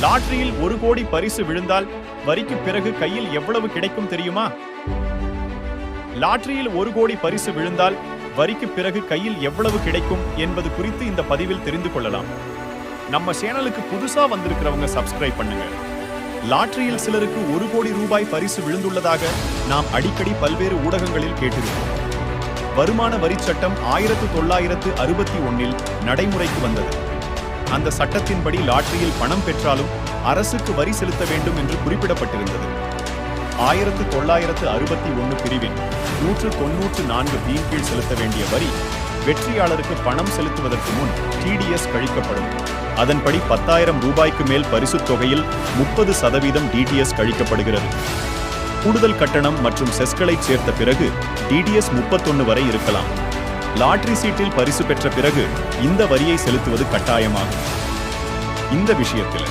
லாட்டரியில் 1 கோடி பரிசு விழுந்தால் வரிக்கு பிறகு கையில் எவ்வளவு கிடைக்கும் தெரியுமா? லாட்டரியில் 1 கோடி பரிசு விழுந்தால் வரிக்கு பிறகு கையில் எவ்வளவு கிடைக்கும் என்பது குறித்து இந்த பதிவில் தெரிந்து கொள்ளலாம். நம்ம சேனலுக்கு புதுசா வந்திருக்கிறவங்க சப்ஸ்கிரைப் பண்ணுங்க. லாட்டரியில் சிலருக்கு 1 கோடி ரூபாய் பரிசு விழுந்துள்ளதாக நாம் அடிக்கடி பல்வேறு ஊடகங்களில் கேட்டிருக்கிறோம். வருமான வரி சட்டம் 1961 நடைமுறைக்கு வந்தது. அந்த சட்டத்தின்படி லாட்டரியில் பணம் பெற்றாலும் அரசுக்கு வரி செலுத்த வேண்டும் என்று குறிப்பிடப்பட்டிருந்தது. 1961 பிரிவின் 194 கீழ் செலுத்த வேண்டிய வரி வெற்றியாளருக்கு பணம் செலுத்துவதற்கு முன் டிடிஎஸ் கழிக்கப்படும். அதன்படி 10,000 ரூபாய்க்கு மேல் பரிசுத் தொகையில் 30% டிடிஎஸ் கழிக்கப்படுகிறது. கூடுதல் கட்டணம் மற்றும் செஸ்களை சேர்த்த பிறகு டிடிஎஸ் 31 வரை இருக்கலாம். லாட்டரி சீட்டில் பரிசு பெற்ற பிறகு இந்த வரியை செலுத்துவது கட்டாயமாகும். இந்த விஷயத்தில்